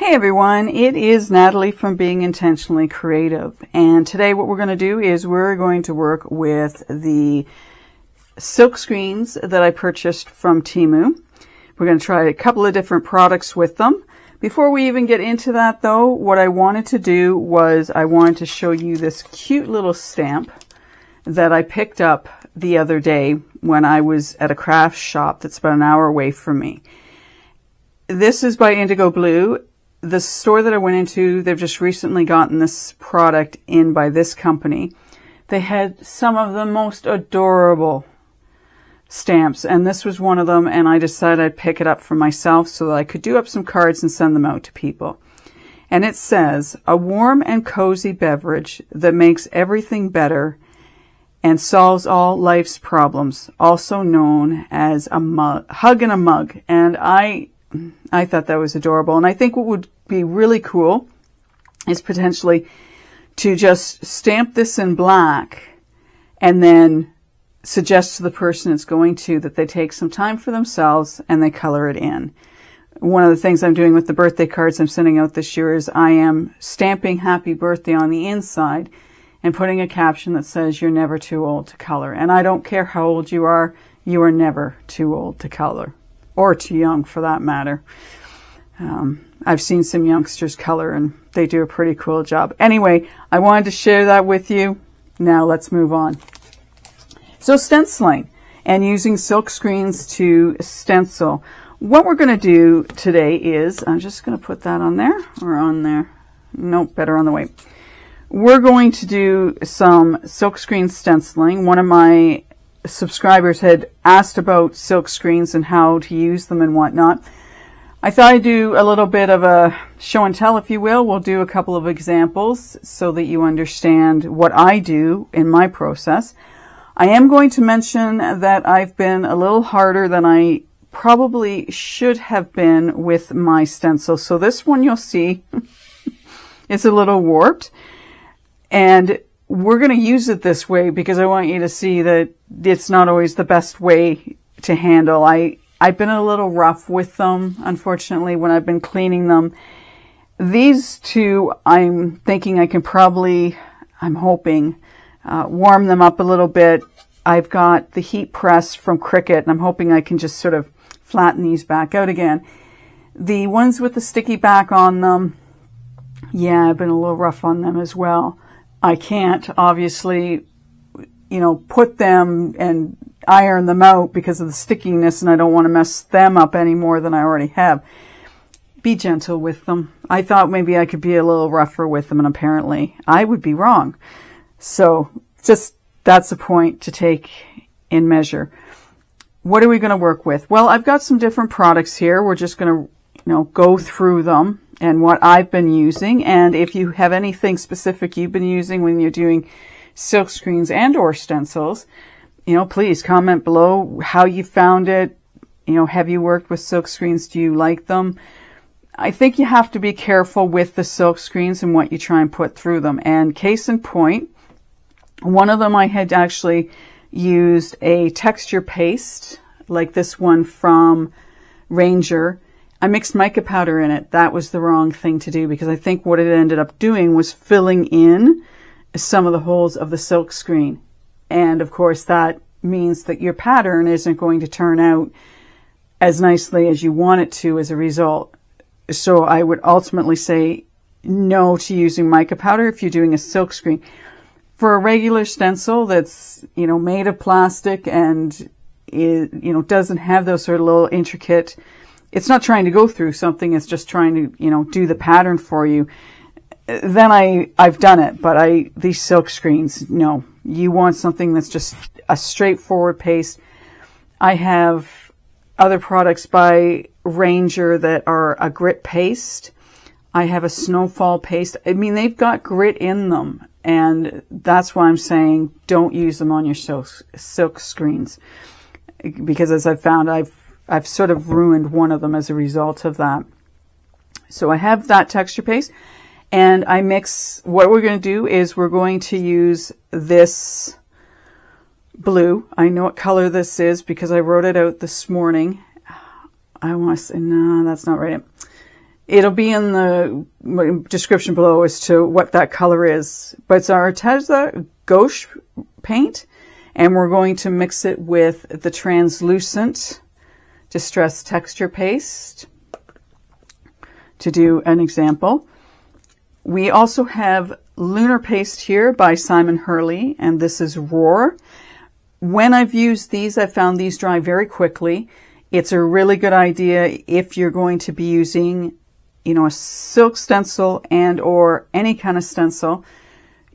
Hey everyone, it is Natalie from Being Intentionally Creative, and today what we're going to do is we're going to work with the silk screens that I purchased from Temu. We're going to try a couple of different products with them. Before we even get into that though, what I wanted to do was I wanted to show you this cute little stamp that I picked up the other day when I was at a craft shop that's about an hour away from me. This is by Indigo Blue. The store that I went into, they've just recently gotten this product in by this company. They had some of the most adorable stamps, and this was one of them, and I decided I'd pick it up for myself so that I could do up some cards and send them out to people. And it says, a warm and cozy beverage that makes everything better and solves all life's problems, also known as a hug in a mug. And I thought that was adorable. And I think what would be really cool is potentially to just stamp this in black and then suggest to the person it's going to that they take some time for themselves and they color it in. One of the things I'm doing with the birthday cards I'm sending out this year is I am stamping happy birthday on the inside and putting a caption that says you're never too old to color. And I don't care how old you are never too old to color. Or too young for that matter. I've seen some youngsters color and they do a pretty cool job. Anyway, I wanted to share that with you. Now let's move on. So stenciling and using silk screens to stencil. What we're going to do today is, I'm just going to put that on there or on there. Nope, better on the way. We're going to do some silk screen stenciling. One of my subscribers had asked about silk screens and how to use them and whatnot. I thought I'd do a little bit of a show and tell, if you will. We'll do a couple of examples so that you understand what I do in my process. I am going to mention that I've been a little harder than I probably should have been with my stencil. So this one you'll see is a little warped, and we're going to use it this way because I want you to see that it's not always the best way to handle. I've been a little rough with them, unfortunately, when I've been cleaning them. These two, I'm thinking I can probably, I'm hoping, warm them up a little bit. I've got the heat press from Cricut, and I'm hoping I can just sort of flatten these back out again. The ones with the sticky back on them, yeah, I've been a little rough on them as well. I can't obviously, put them and iron them out because of the stickiness, and I don't want to mess them up any more than I already have. Be gentle with them. I thought maybe I could be a little rougher with them, and apparently I would be wrong. So just that's a point to take in measure. What are we going to work with? Well, I've got some different products here. We're just going to, go through them and what I've been using. And if you have anything specific you've been using when you're doing silk screens and or stencils, please comment below how you found it. Have you worked with silk screens? Do you like them? I think you have to be careful with the silk screens and what you try and put through them. And case in point, one of them I had actually used a texture paste like this one from Ranger. I mixed mica powder in it. That was the wrong thing to do because I think what it ended up doing was filling in some of the holes of the silk screen. And of course that means that your pattern isn't going to turn out as nicely as you want it to as a result. So I would ultimately say no to using mica powder if you're doing a silk screen. For a regular stencil that's, made of plastic and it, doesn't have those sort of little intricate, it's not trying to go through something, it's just trying to, do the pattern for you. Then I've done it, but these silk screens, no. You want something that's just a straightforward paste. I have other products by Ranger that are a grit paste. I have a snowfall paste. I mean, they've got grit in them, and that's why I'm saying don't use them on your silk screens, because as I've found, I've sort of ruined one of them as a result of that. So I have that texture paste. And I mix, what we're going to do is we're going to use this blue. I know what color this is because I wrote it out this morning. I want to say, no, that's not right. It'll be in the description below as to what that color is. But it's our Arteza gouache paint, and we're going to mix it with the translucent distress texture paste to do an example. We also have Lunar paste here by Simon Hurley, and this is Roar. When I've used these, I've found these dry very quickly. It's a really good idea if you're going to be using, you know, a silk stencil and or any kind of stencil.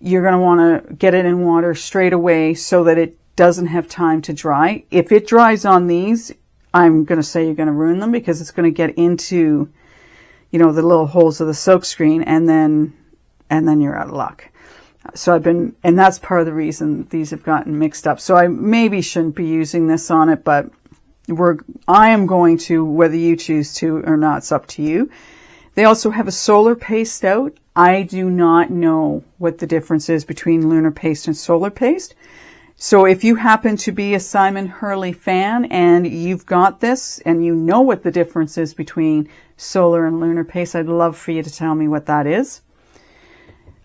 You're going to want to get it in water straight away so that it doesn't have time to dry. If it dries on these, I'm going to say you're going to ruin them, because it's going to get into, you know, the little holes of the silk screen, and then you're out of luck. So and that's part of the reason these have gotten mixed up. So I maybe shouldn't be using this on it, but I am going to, whether you choose to or not, it's up to you. They also have a solar paste out. I do not know what the difference is between Lunar paste and solar paste. So if you happen to be a Simon Hurley fan and you've got this and you know what the difference is between solar and Lunar paste, I'd love for you to tell me what that is.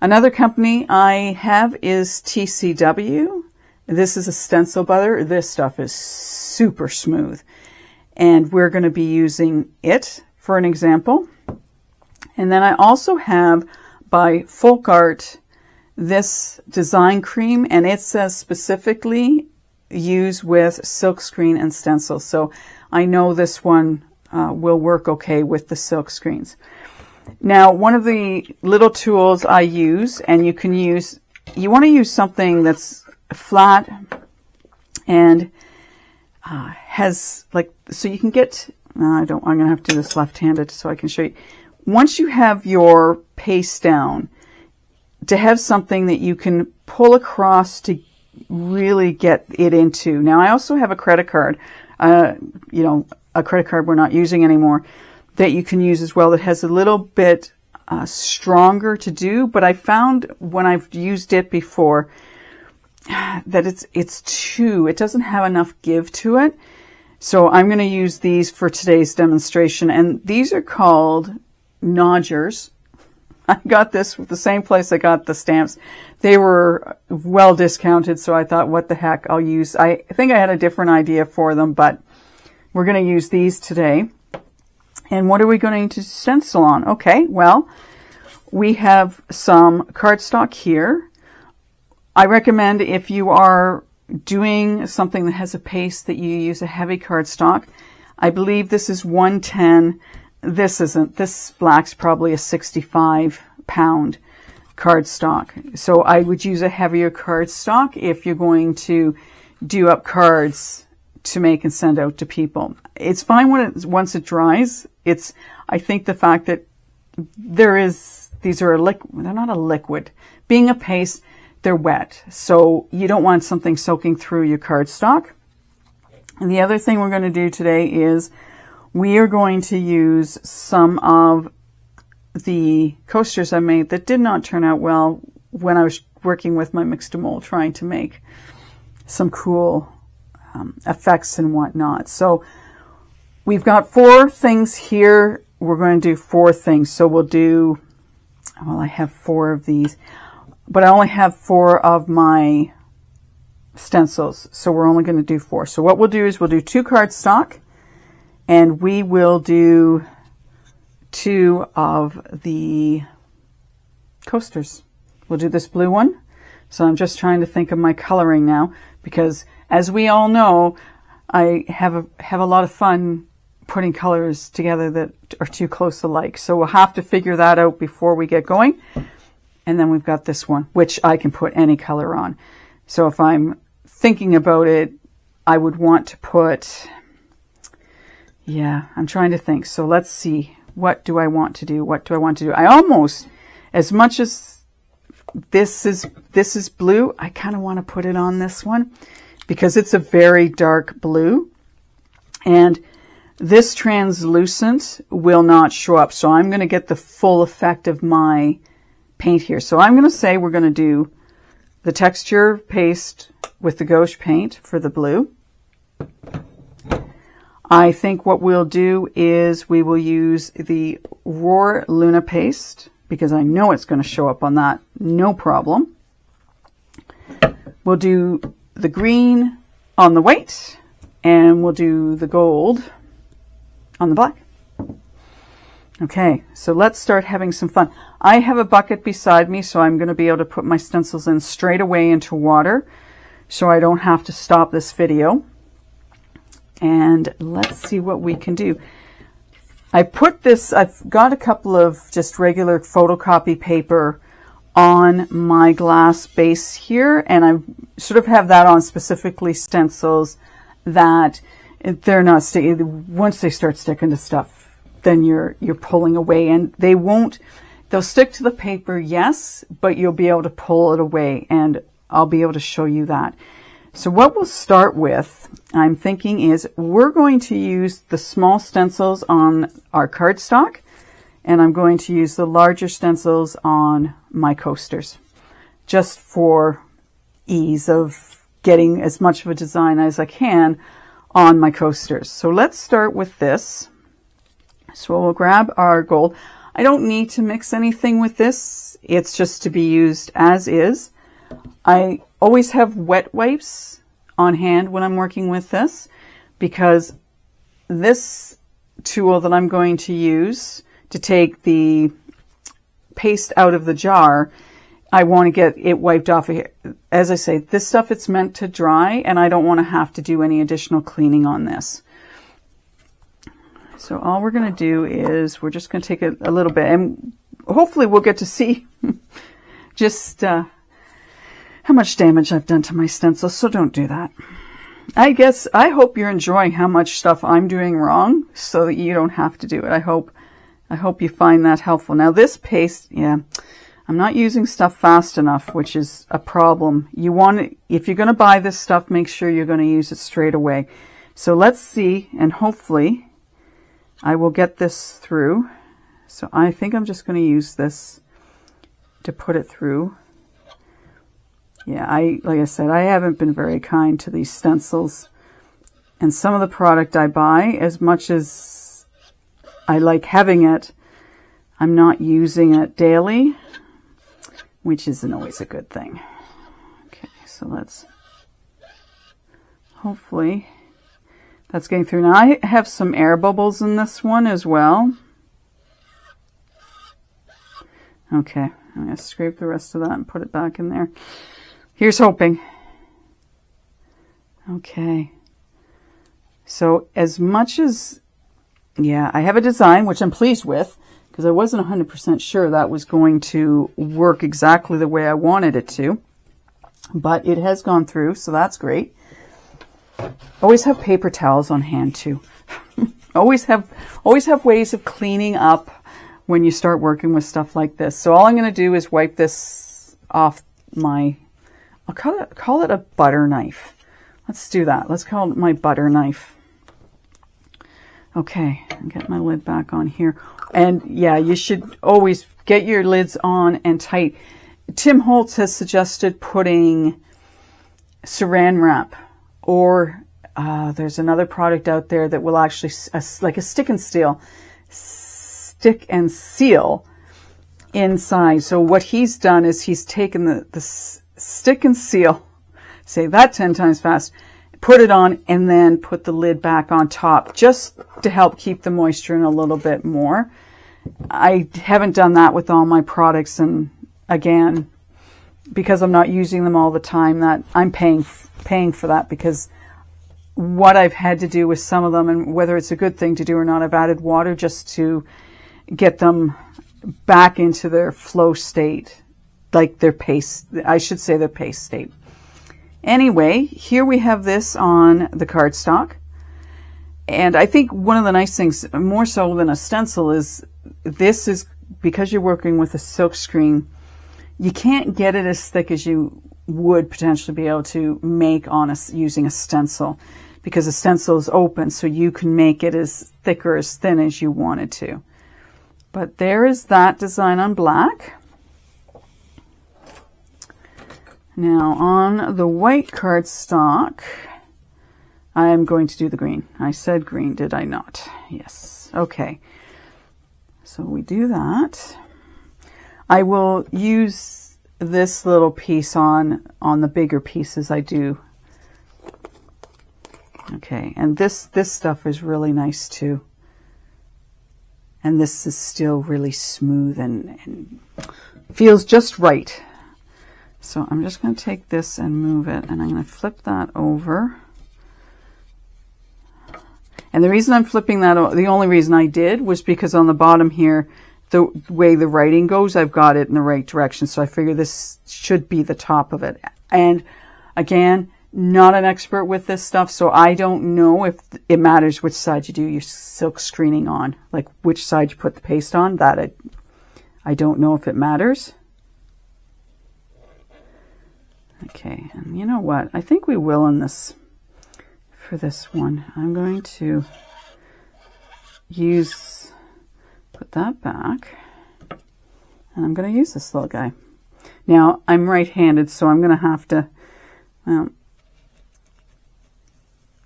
Another company I have is TCW. This is a stencil butter. This stuff is super smooth, and we're going to be using it for an example. And then I also have by Folk Art this design cream, and it says specifically use with silkscreen and stencil. So I know this one will work okay with the silk screens. Now, one of the little tools I use, and you want to use something that's flat and has like, so you can get, I'm going to have to do this left-handed so I can show you. Once you have your paste down, to have something that you can pull across to really get it into. Now, I also have a credit card, you know, a credit card we're not using anymore, that you can use as well, that has a little bit stronger to do. But I found when I've used it before that it doesn't have enough give to it. So I'm going to use these for today's demonstration. And these are called Nodgers. I got this with the same place I got the stamps. They were well discounted, so I thought, what the heck, I'll use. I think I had a different idea for them, but we're going to use these today. And what are we going to stencil on? Okay, well, we have some cardstock here. I recommend, if you are doing something that has a paste, that you use a heavy cardstock. I believe this is 110. This isn't. This black's probably a 65-pound cardstock. So I would use a heavier cardstock if you're going to do up cards to make and send out to people. It's fine once it dries. I think the fact that these are they're not a liquid. Being a paste, they're wet. So you don't want something soaking through your cardstock. And the other thing we're going to do today is we are going to use some of the coasters I made that did not turn out well when I was working with my mix to mold, trying to make some cool effects and whatnot. So we've got 4 things here. We're going to do 4 things. So we'll do, well, I have 4 of these, but I only have 4 of my stencils. So we're only going to do 4. So what we'll do is we'll do 2 cardstock, and we will do 2 of the coasters. We'll do this blue one. So I'm just trying to think of my coloring now, because as we all know, I have a lot of fun putting colors together that are too close alike. So we'll have to figure that out before we get going. And then we've got this one, which I can put any color on. So if I'm thinking about it, I would want to put, yeah, I'm trying to think. So let's see. What do I want to do? What do I want to do? I almost, as much as this is blue, I kind of want to put it on this one because it's a very dark blue. And this translucent will not show up. So I'm going to get the full effect of my paint here. So I'm going to say we're going to do the texture paste with the gouache paint for the blue. I think what we'll do is we will use the Hurley Lunar paste because I know it's going to show up on that, no problem. We'll do the green on the white and we'll do the gold on the black. Okay, so let's start having some fun. I have a bucket beside me, so I'm going to be able to put my stencils in straight away into water so I don't have to stop this video. And let's see what we can do. I've got a couple of just regular photocopy paper on my glass base here, and I sort of have that on specifically stencils that they're not sticking. Once they start sticking to stuff, then you're pulling away, and they'll stick to the paper, yes, but you'll be able to pull it away, and I'll be able to show you that. So what we'll start with, I'm thinking, is we're going to use the small stencils on our cardstock, and I'm going to use the larger stencils on my coasters, just for ease of getting as much of a design as I can on my coasters. So let's start with this. So we'll grab our gold. I don't need to mix anything with this. It's just to be used as is. I always have wet wipes on hand when I'm working with this, because this tool that I'm going to use to take the paste out of the jar, I want to get it wiped off of here. As I say, this stuff, it's meant to dry, and I don't want to have to do any additional cleaning on this. So all we're going to do is we're just going to take a little bit, and hopefully we'll get to see just how much damage I've done to my stencil, so don't do that. I hope you're enjoying how much stuff I'm doing wrong so that you don't have to do it. I hope you find that helpful. Now this paste, yeah, I'm not using stuff fast enough, which is a problem. If you're going to buy this stuff, make sure you're going to use it straight away. So let's see, and hopefully I will get this through. So I think I'm just going to use this to put it through. Yeah, like I said, I haven't been very kind to these stencils. And some of the product I buy, as much as I like having it, I'm not using it daily, which isn't always a good thing. Okay, so let's, hopefully, that's getting through. Now I have some air bubbles in this one as well. Okay, I'm going to scrape the rest of that and put it back in there. Here's hoping. Okay. So as much as, yeah, I have a design, which I'm pleased with, because I wasn't 100% sure that was going to work exactly the way I wanted it to. But it has gone through, so that's great. Always have paper towels on hand too. always have ways of cleaning up when you start working with stuff like this. So all I'm going to do is wipe this off my, I'll call it a butter knife. Let's do that. Let's call it my butter knife. Okay, I'll get my lid back on here. And yeah, you should always get your lids on and tight. Tim Holtz has suggested putting saran wrap, or there's another product out there that will actually, like a stick and seal inside. So what he's done is he's taken the stick and seal, say that 10 times fast, put it on, and then put the lid back on top just to help keep the moisture in a little bit more. I haven't done that with all my products, and again, because I'm not using them all the time, that I'm paying for that, because what I've had to do with some of them, and whether it's a good thing to do or not, I've added water just to get them back into their flow state, like their paste, I should say their paste state. Anyway, here we have this on the cardstock. And I think one of the nice things, more so than a stencil, is this is, because you're working with a silk screen, you can't get it as thick as you would potentially be able to make on using a stencil, because a stencil is open, so you can make it as thick or as thin as you wanted to. But there is that design on black. Now on the white cardstock, I'm going to do the green. I said green, did I not? Yes. Okay. So we do that. I will use this little piece on the bigger pieces I do. Okay, and this stuff is really nice too. And this is still really smooth and feels just right. So I'm just going to take this and move it, and I'm going to flip that over. And the reason I'm flipping that, the only reason I did was because on the bottom here, the way the writing goes, I've got it in the right direction. So I figure this should be the top of it. And again, not an expert with this stuff, so I don't know if it matters which side you do your silk screening on, like which side you put the paste on. That I don't know if it matters. Okay, and you know what? I think we will in this, for this one. I'm going to put that back, and I'm going to use this little guy. Now, I'm right-handed, so I'm going to have to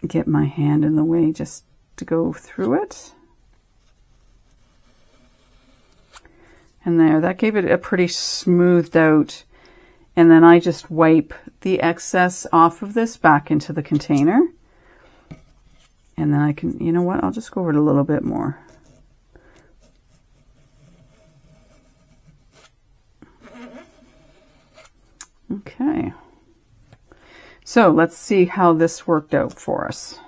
get my hand in the way just to go through it. And there, that gave it a pretty smoothed out. And then I just wipe the excess off of this back into the container. And then I can, you know what, I'll just go over it a little bit more. Okay. So let's see how this worked out for us.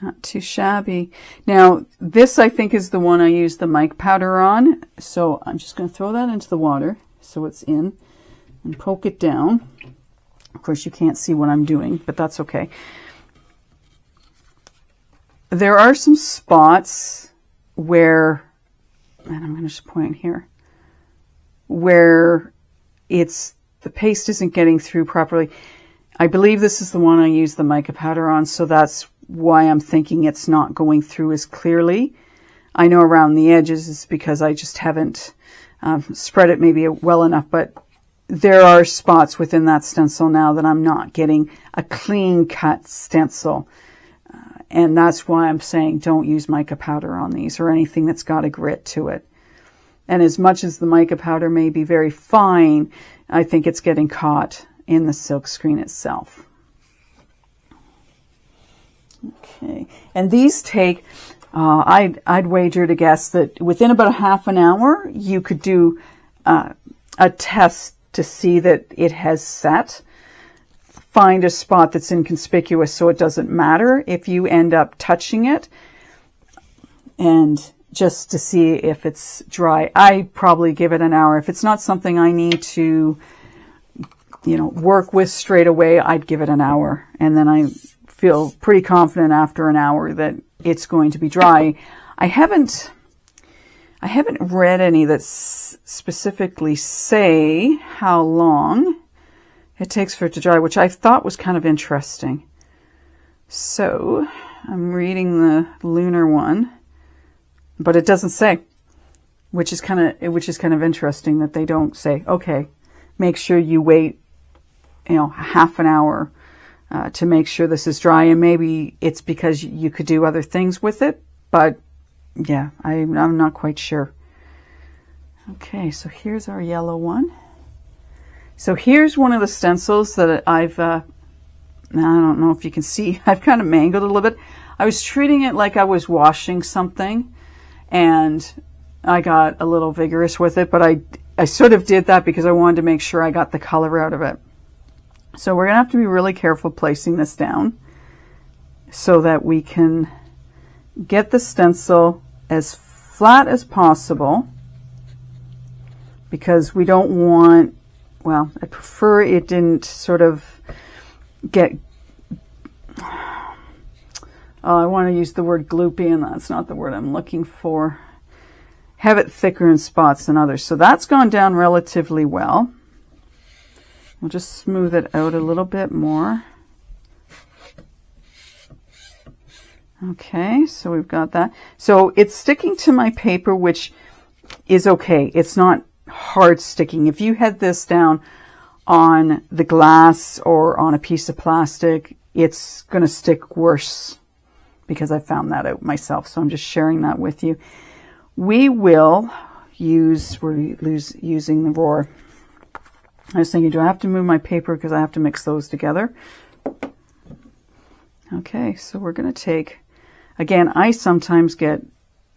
Not too shabby. Now, this I think is the one I used the mica powder on. So I'm just going to throw that into the water so it's in and poke it down. Of course, you can't see what I'm doing, but that's okay. There are some spots where, and I'm going to just point here, where the paste isn't getting through properly. I believe this is the one I used the mica powder on, so that's why I'm thinking it's not going through as clearly. I know around the edges is because I just haven't spread it maybe well enough, but there are spots within that stencil now that I'm not getting a clean cut stencil. And that's why I'm saying don't use mica powder on these or anything that's got a grit to it. And as much as the mica powder may be very fine, I think it's getting caught in the silk screen itself. Okay, and these take, I'd wager to guess that within about a half an hour, you could do a test to see that it has set. Find a spot that's inconspicuous so it doesn't matter if you end up touching it, and just to see if it's dry. I probably give it an hour. If it's not something I need to, work with straight away, I'd give it an hour, and then I feel pretty confident after an hour that it's going to be dry. I haven't read any that specifically say how long it takes for it to dry, which I thought was kind of interesting. So I'm reading the Lunar one, but it doesn't say, which is kind of interesting that they don't say, okay, make sure you wait, half an hour to make sure this is dry. And maybe it's because you could do other things with it, but yeah, I'm not quite sure. Okay, so here's our yellow one. So here's one of the stencils that I've, I don't know if you can see, I've kind of mangled a little bit. I was treating it like I was washing something, and I got a little vigorous with it, but I sort of did that because I wanted to make sure I got the color out of it. So we're going to have to be really careful placing this down so that we can get the stencil as flat as possible, because we don't want, well, I prefer it didn't sort of get, I want to use the word gloopy, and that's not the word I'm looking for. Have it thicker in spots than others. So that's gone down relatively well. We'll just smooth it out a little bit more. Okay, so we've got that. So it's sticking to my paper, which is okay. It's not hard sticking. If you had this down on the glass or on a piece of plastic, it's going to stick worse, because I found that out myself. So I'm just sharing that with you. We're using the roar. I was thinking, do I have to move my paper because I have to mix those together? Okay, so we're going to take, again, I sometimes get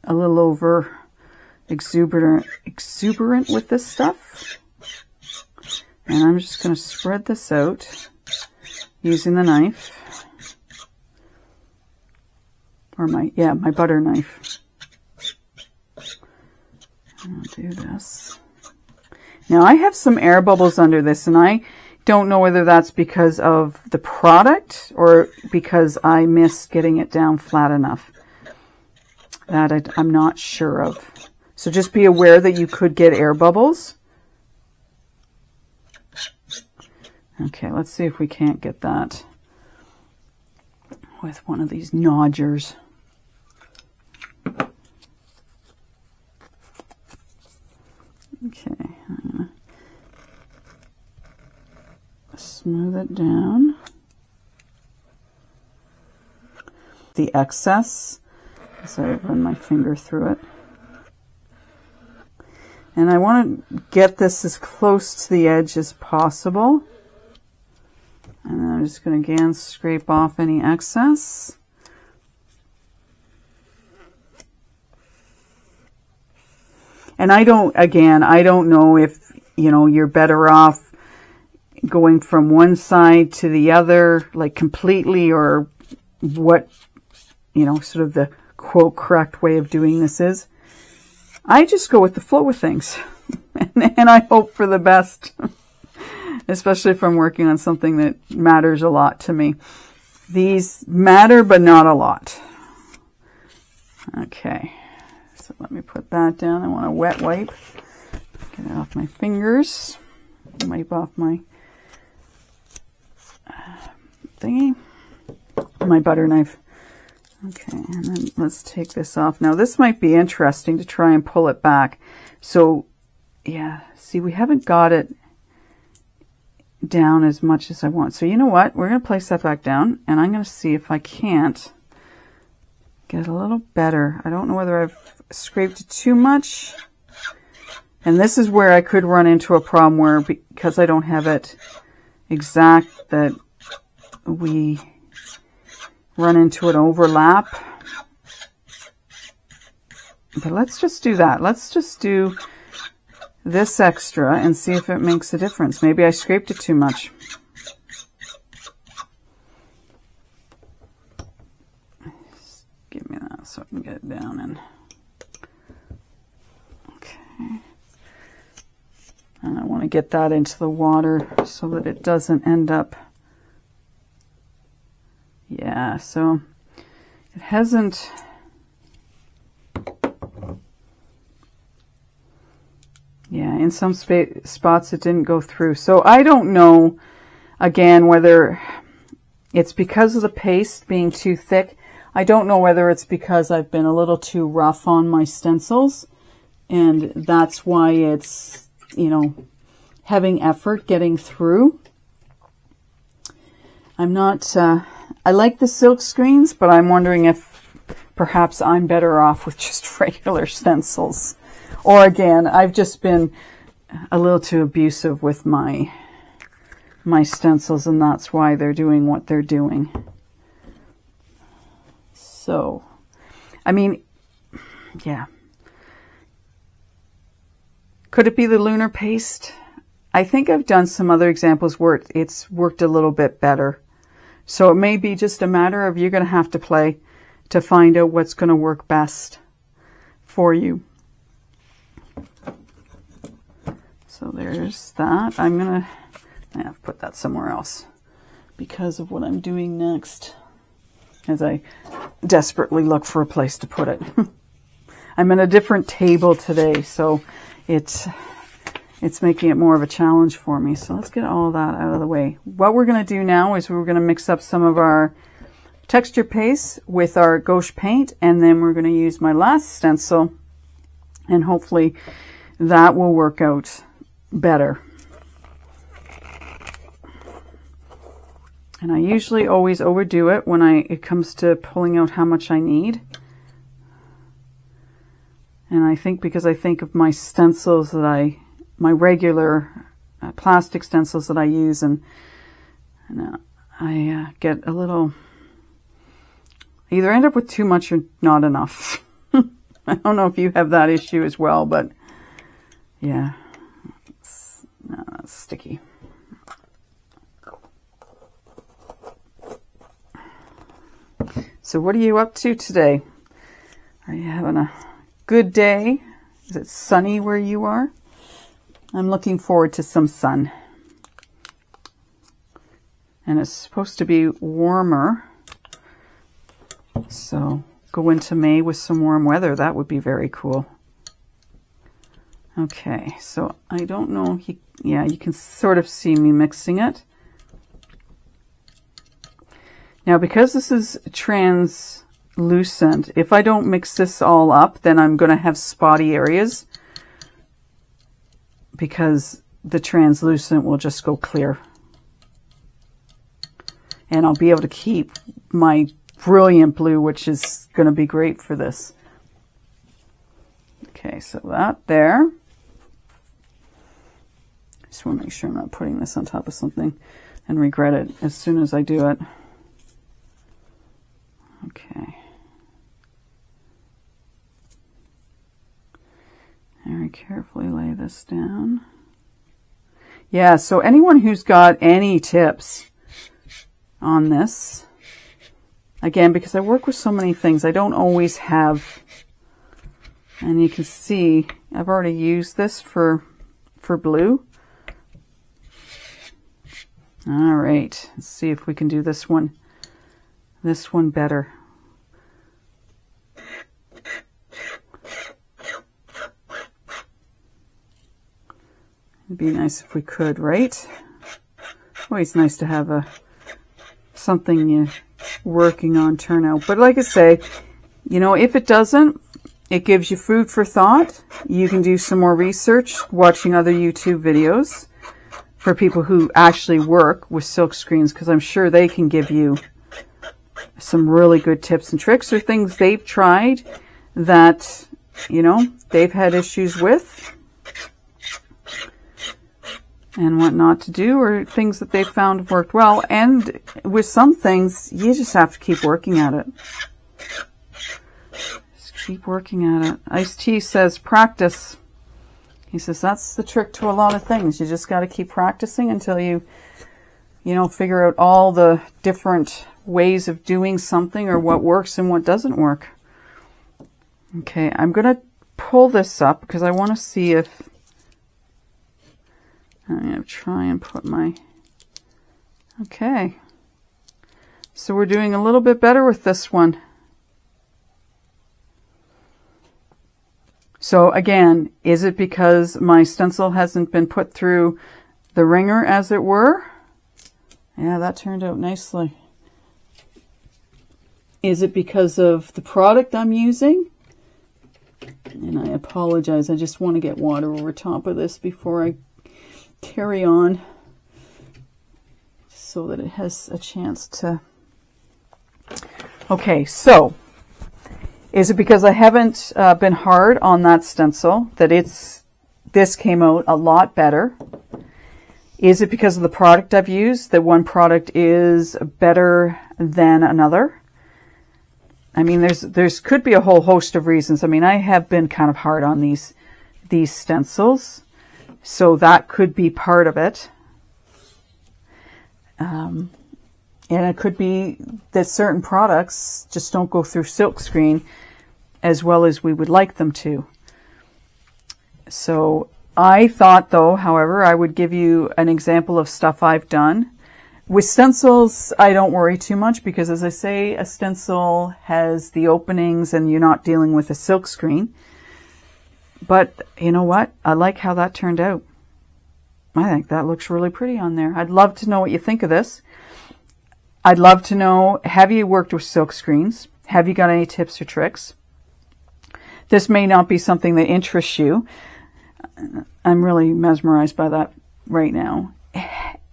a little over exuberant with this stuff. And I'm just going to spread this out using the knife. Or my butter knife. I'll do this. Now I have some air bubbles under this, and I don't know whether that's because of the product or because I missed getting it down flat enough. That I'm not sure of. So just be aware that you could get air bubbles. Okay, let's see if we can't get that with one of these nodgers. Okay, I'm going to smooth it down. The excess, as I run my finger through it. And I want to get this as close to the edge as possible. And then I'm just going to again scrape off any excess. And I don't know if, you're better off going from one side to the other, like completely, or what, sort of the quote correct way of doing this is. I just go with the flow of things. and I hope for the best, especially if I'm working on something that matters a lot to me. These matter, but not a lot. Okay. So let me put that down. I want to wet wipe. Get it off my fingers. Wipe off my thingy. My butter knife. Okay, and then let's take this off. Now this might be interesting to try and pull it back. So, yeah, see, we haven't got it down as much as I want. So you know what? We're going to place that back down, and I'm going to see if I can't get a little better. I don't know whether I've scraped it too much. And this is where I could run into a problem where, because I don't have it exact, that we run into an overlap. But let's just do that. Let's just do this extra and see if it makes a difference. Maybe I scraped it too much. Just give me that so I can get it down in. Okay. And I want to get that into the water so that it doesn't end up. Yeah, so it hasn't. Yeah, in some spots it didn't go through. So I don't know, again, whether it's because of the paste being too thick. I don't know whether it's because I've been a little too rough on my stencils, and that's why it's, having effort getting through. I'm not, I like the silk screens, but I'm wondering if perhaps I'm better off with just regular stencils. Or again, I've just been a little too abusive with my stencils, and that's why they're doing what they're doing. So, I mean, yeah. Could it be the lunar paste? I think I've done some other examples where it's worked a little bit better. So it may be just a matter of you're going to have to play to find out what's going to work best for you. So there's that. I have to put that somewhere else because of what I'm doing next as I desperately look for a place to put it. I'm in a different table today, so it's making it more of a challenge for me. So let's get all of that out of the way. What we're going to do now is we're going to mix up some of our texture paste with our gouache paint, and then we're going to use my last stencil and hopefully that will work out better. And I usually always overdo it when it comes to pulling out how much I need. And I think because I think of my stencils that my regular plastic stencils that I use, and I get a little, either end up with too much or not enough. I don't know if you have that issue as well, but yeah, that's sticky. So what are you up to today? Are you having a good day? Is it sunny where you are? I'm looking forward to some sun. And it's supposed to be warmer. So go into May with some warm weather. That would be very cool. Okay, so I don't know. Yeah, you can sort of see me mixing it. Now, because this is translucent, if I don't mix this all up, then I'm going to have spotty areas because the translucent will just go clear. And I'll be able to keep my brilliant blue, which is going to be great for this. Okay, so that there. Just want to make sure I'm not putting this on top of something and regret it as soon as I do it. Okay. Very carefully lay this down. Yeah, so anyone who's got any tips on this, again, because I work with so many things, I don't always have, and you can see I've already used this for blue. All right, let's see if we can do this one better. It'd be nice if we could, right? Always nice to have something you're working on turn out. But like I say, you know, if it doesn't, it gives you food for thought. You can do some more research, watching other YouTube videos for people who actually work with silk screens, because I'm sure they can give you some really good tips and tricks, or things they've tried that, you know, they've had issues with and what not to do, or things that they've found have worked well. And with some things, you just have to keep working at it. Just keep working at it. Ice Tea says practice. He says that's the trick to a lot of things. You just got to keep practicing until you know, figure out all the different ways of doing something, or what works and what doesn't work. Okay, I'm going to pull this up because I want to see if I'm going to try and put my, okay. So we're doing a little bit better with this one. So again, is it because my stencil hasn't been put through the wringer, as it were? Yeah, that turned out nicely. Is it because of the product I'm using? And I apologize, I just want to get water over top of this before I carry on, so that it has a chance to. Okay, so is it because I haven't been hard on that stencil that this came out a lot better? Is it because of the product I've used, that one product is better than another? I mean, there's could be a whole host of reasons. I mean, I have been kind of hard on these stencils, so that could be part of it. And it could be that certain products just don't go through silkscreen as well as we would like them to. So I thought, though, however, I would give you an example of stuff I've done. With stencils, I don't worry too much because, as I say, a stencil has the openings and you're not dealing with a silkscreen. But you know what? I like how that turned out. I think that looks really pretty on there. I'd love to know what you think of this. I'd love to know, have you worked with silk screens? Have you got any tips or tricks? This may not be something that interests you. I'm really mesmerized by that right now.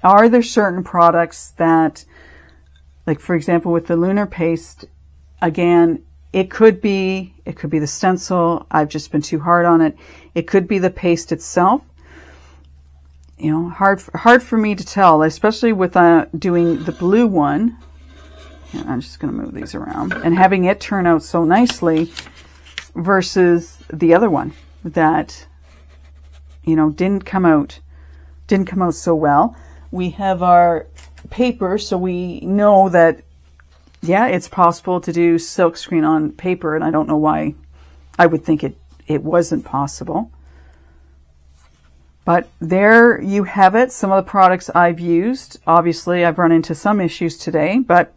Are there certain products that, like for example with the Lunar paste, again, it could be the stencil. I've just been too hard on it. It could be the paste itself. You know, hard for me to tell, especially with doing the blue one. And I'm just going to move these around and having it turn out so nicely versus the other one that, you know, didn't come out so well. We have our paper, so we know that, yeah, it's possible to do silkscreen on paper, and I don't know why I would think it wasn't possible. But there you have it, some of the products I've used. Obviously, I've run into some issues today, but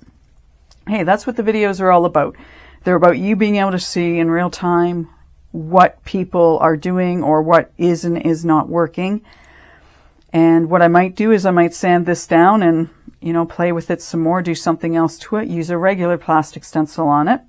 hey, that's what the videos are all about. They're about you being able to see in real time what people are doing or what is and is not working. And what I might do is I might sand this down and, you know, play with it some more, do something else to it, use a regular plastic stencil on it.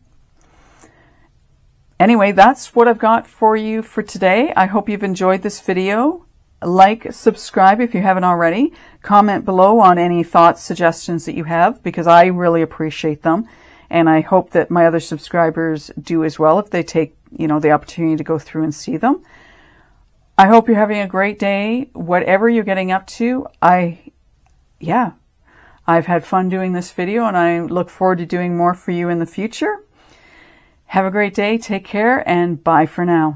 Anyway, that's what I've got for you for today. I hope you've enjoyed this video. Like, subscribe if you haven't already. Comment below on any thoughts, suggestions that you have, because I really appreciate them. And I hope that my other subscribers do as well if they take, you know, the opportunity to go through and see them. I hope you're having a great day, whatever you're getting up to. I've had fun doing this video, and I look forward to doing more for you in the future. Have a great day, take care, and bye for now.